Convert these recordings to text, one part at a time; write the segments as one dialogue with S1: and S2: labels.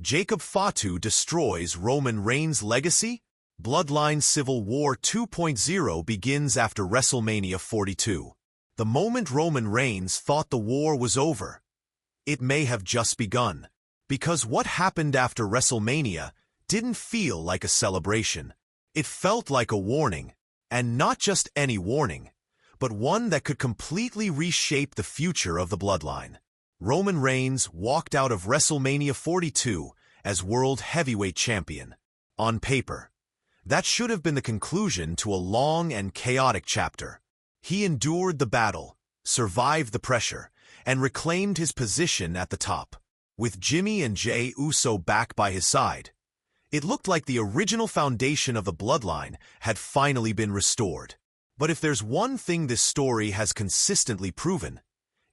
S1: Jacob Fatu destroys Roman Reigns' legacy? Bloodline Civil War 2.0 begins after WrestleMania 42. The moment Roman Reigns thought the war was over, it may have just begun. Because what happened after WrestleMania didn't feel like a celebration. It felt like a warning, and not just any warning, but one that could completely reshape the future of the bloodline. Roman Reigns walked out of WrestleMania 42 as World Heavyweight Champion. On paper, that should have been the conclusion to a long and chaotic chapter. He endured the battle, survived the pressure, and reclaimed his position at the top. With Jimmy and Jey Uso back by his side, it looked like the original foundation of the bloodline had finally been restored. But if there's one thing this story has consistently proven,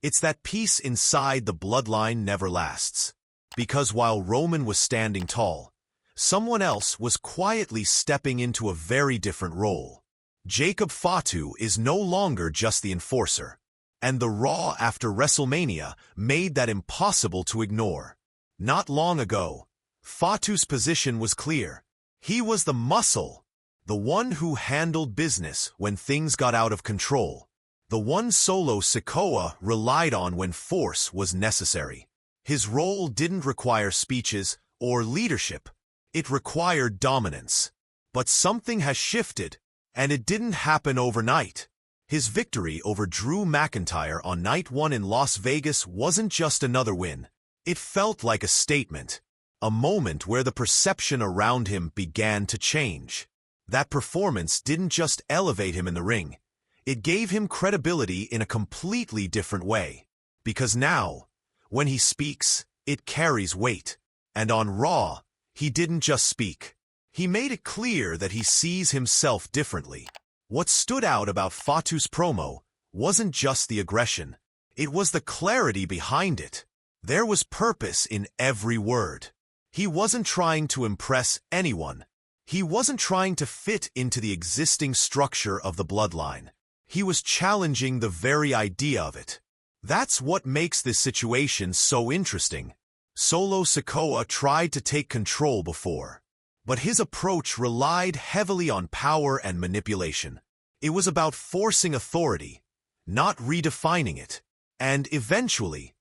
S1: it's that peace inside the bloodline never lasts. Because while Roman was standing tall, someone else was quietly stepping into a very different role. Jacob Fatu is no longer just the enforcer, and the Raw after WrestleMania made that impossible to ignore. Not long ago, Fatu's position was clear. He was the muscle, the one who handled business when things got out of control, the one Solo Sikoa relied on when force was necessary. His role didn't require speeches or leadership. It required dominance. But something has shifted, and it didn't happen overnight. His victory over Drew McIntyre on Night 1 in Las Vegas wasn't just another win. It felt like a statement, a moment where the perception around him began to change. That performance didn't just elevate him in the ring. It gave him credibility in a completely different way. Because now, when he speaks, it carries weight. And on Raw, he didn't just speak. He made it clear that he sees himself differently. What stood out about Fatu's promo wasn't just the aggression. It was the clarity behind it. There was purpose in every word. He wasn't trying to impress anyone. He wasn't trying to fit into the existing structure of the bloodline. He was challenging the very idea of it. That's what makes this situation so interesting. Solo Sikoa tried to take control before, but his approach relied heavily on power and manipulation. It was about forcing authority, not redefining it. And eventually,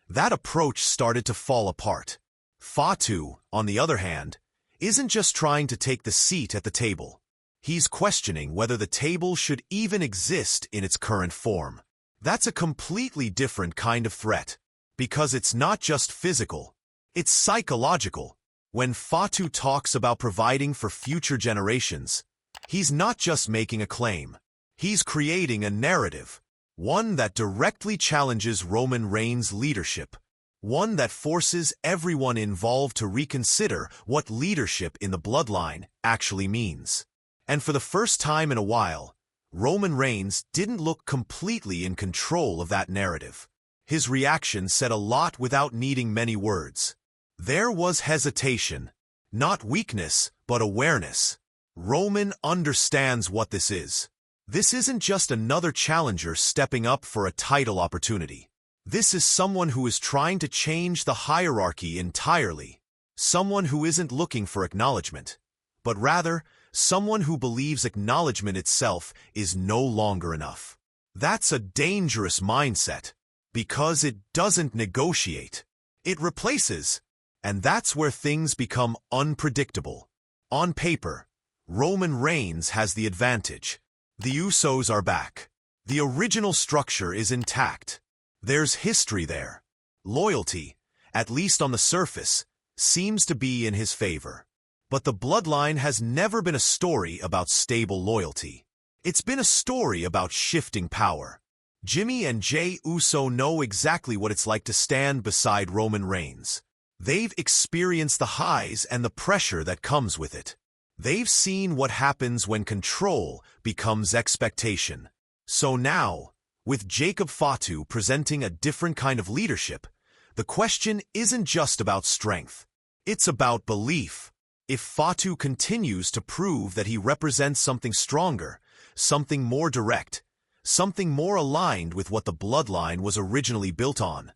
S1: that approach started to fall apart. Fatu, on the other hand, isn't just trying to take the seat at the table. He's questioning whether the table should even exist in its current form. That's a completely different kind of threat, because it's not just physical, it's psychological. When Fatu talks about providing for future generations, he's not just making a claim. He's creating a narrative, one that directly challenges Roman Reigns' leadership, one that forces everyone involved to reconsider what leadership in the bloodline actually means. And for the first time in a while, Roman Reigns didn't look completely in control of that narrative. His reaction said a lot without needing many words. There was hesitation, not weakness, but awareness. Roman understands what this is. This isn't just another challenger stepping up for a title opportunity. This is someone who is trying to change the hierarchy entirely. Someone who isn't looking for acknowledgement, but rather someone who believes acknowledgement itself is no longer enough. That's a dangerous mindset, because it doesn't negotiate. It replaces, and that's where things become unpredictable. On paper, Roman Reigns has the advantage. The Usos are back. The original structure is intact. There's history there. Loyalty, at least on the surface, seems to be in his favor. But the bloodline has never been a story about stable loyalty. It's been a story about shifting power. Jimmy and Jey Uso know exactly what it's like to stand beside Roman Reigns. They've experienced the highs and the pressure that comes with it. They've seen what happens when control becomes expectation. So now, with Jacob Fatu presenting a different kind of leadership, the question isn't just about strength. It's about belief. If Fatu continues to prove that he represents something stronger, something more direct, something more aligned with what the bloodline was originally built on,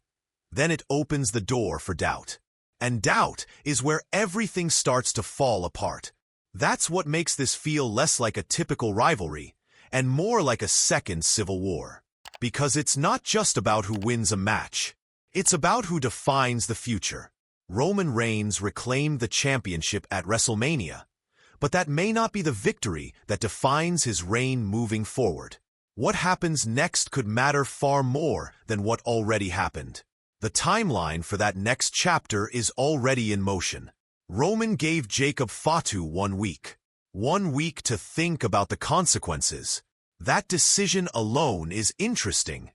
S1: then it opens the door for doubt. And doubt is where everything starts to fall apart. That's what makes this feel less like a typical rivalry and more like a second civil war. Because it's not just about who wins a match. It's about who defines the future. Roman Reigns reclaimed the championship at WrestleMania, but that may not be the victory that defines his reign moving forward. What happens next could matter far more than what already happened. The timeline for that next chapter is already in motion. Roman gave Jacob Fatu 1 week. 1 week to think about the consequences. That decision alone is interesting.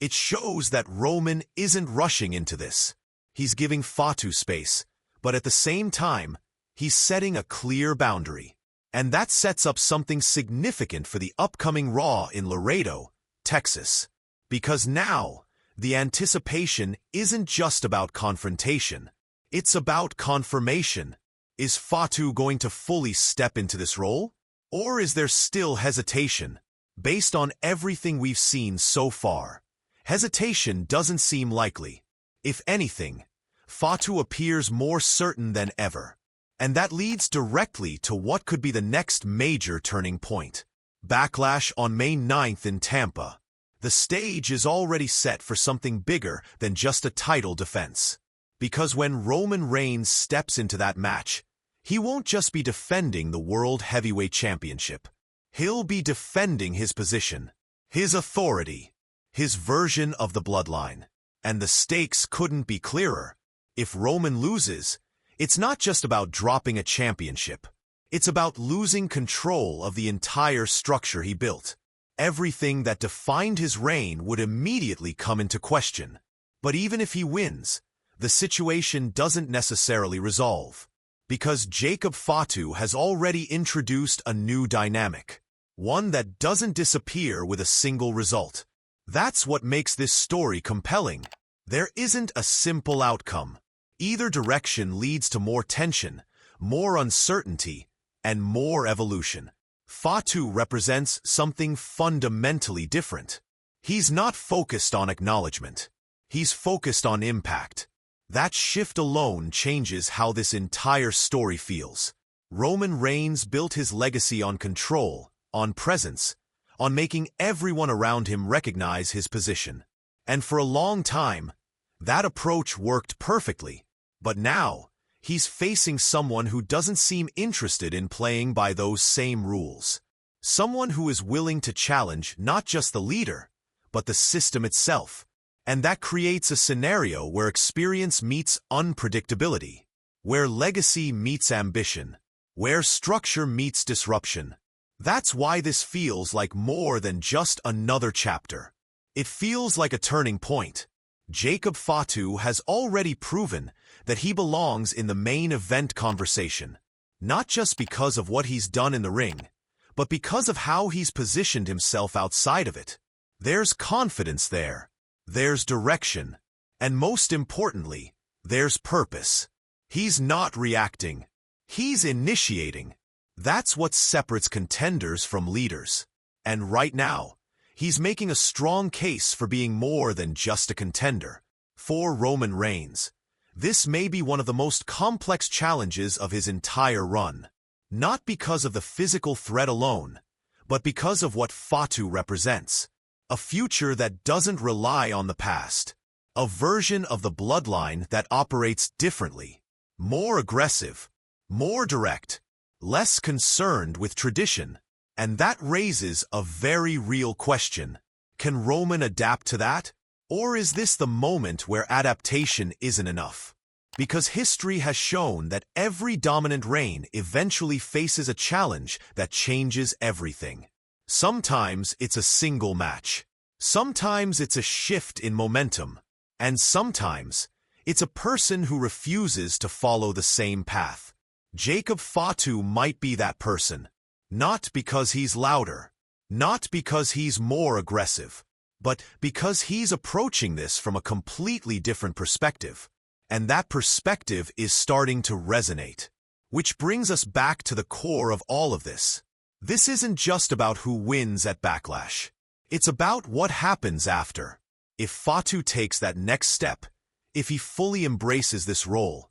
S1: It shows that Roman isn't rushing into this. He's giving Fatu space, but at the same time, he's setting a clear boundary. And that sets up something significant for the upcoming Raw in Laredo, Texas. Because now, the anticipation isn't just about confrontation. It's about confirmation. Is Fatu going to fully step into this role? Or is there still hesitation? Based on everything we've seen so far, hesitation doesn't seem likely. If anything, Fatu appears more certain than ever. And that leads directly to what could be the next major turning point. Backlash on May 9th in Tampa. The stage is already set for something bigger than just a title defense. Because when Roman Reigns steps into that match, he won't just be defending the World Heavyweight Championship. He'll be defending his position, his authority, his version of the bloodline. And the stakes couldn't be clearer. If Roman loses, it's not just about dropping a championship. It's about losing control of the entire structure he built. Everything that defined his reign would immediately come into question. But even if he wins, the situation doesn't necessarily resolve. Because Jacob Fatu has already introduced a new dynamic. One that doesn't disappear with a single result. That's what makes this story compelling. There isn't a simple outcome. Either direction leads to more tension, more uncertainty, and more evolution. Fatu represents something fundamentally different. He's not focused on acknowledgement. He's focused on impact. That shift alone changes how this entire story feels. Roman Reigns built his legacy on control, on presence, on making everyone around him recognize his position. And for a long time, that approach worked perfectly. But now, he's facing someone who doesn't seem interested in playing by those same rules. Someone who is willing to challenge not just the leader, but the system itself. And that creates a scenario where experience meets unpredictability, where legacy meets ambition, where structure meets disruption. That's why this feels like more than just another chapter. It feels like a turning point. Jacob Fatu has already proven that he belongs in the main event conversation, not just because of what he's done in the ring, but because of how he's positioned himself outside of it. There's confidence there, there's direction, and most importantly, there's purpose. He's not reacting, he's initiating. That's what separates contenders from leaders. And right now, he's making a strong case for being more than just a contender. For Roman Reigns, this may be one of the most complex challenges of his entire run. Not because of the physical threat alone, but because of what Fatu represents. A future that doesn't rely on the past. A version of the bloodline that operates differently. More aggressive, more direct, less concerned with tradition. And that raises a very real question. Can Roman adapt to that? Or is this the moment where adaptation isn't enough? Because history has shown that every dominant reign eventually faces a challenge that changes everything. Sometimes it's a single match. Sometimes it's a shift in momentum. And sometimes it's a person who refuses to follow the same path. Jacob Fatu might be that person. Not because he's louder, not because he's more aggressive, but because he's approaching this from a completely different perspective. And that perspective is starting to resonate. Which brings us back to the core of all of this. This isn't just about who wins at Backlash. It's about what happens after. If Fatu takes that next step, if he fully embraces this role,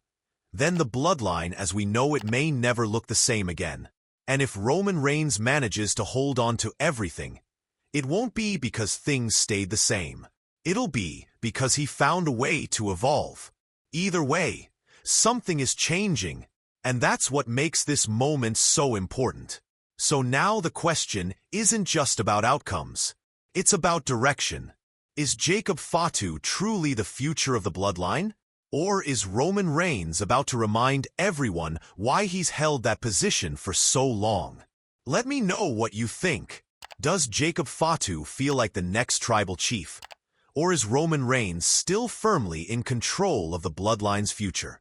S1: then the bloodline as we know it may never look the same again. And if Roman Reigns manages to hold on to everything, it won't be because things stayed the same. It'll be because he found a way to evolve. Either way, something is changing, and that's what makes this moment so important. So now the question isn't just about outcomes. It's about direction. Is Jacob Fatu truly the future of the bloodline? Or is Roman Reigns about to remind everyone why he's held that position for so long? Let me know what you think. Does Jacob Fatu feel like the next tribal chief? Or is Roman Reigns still firmly in control of the bloodline's future?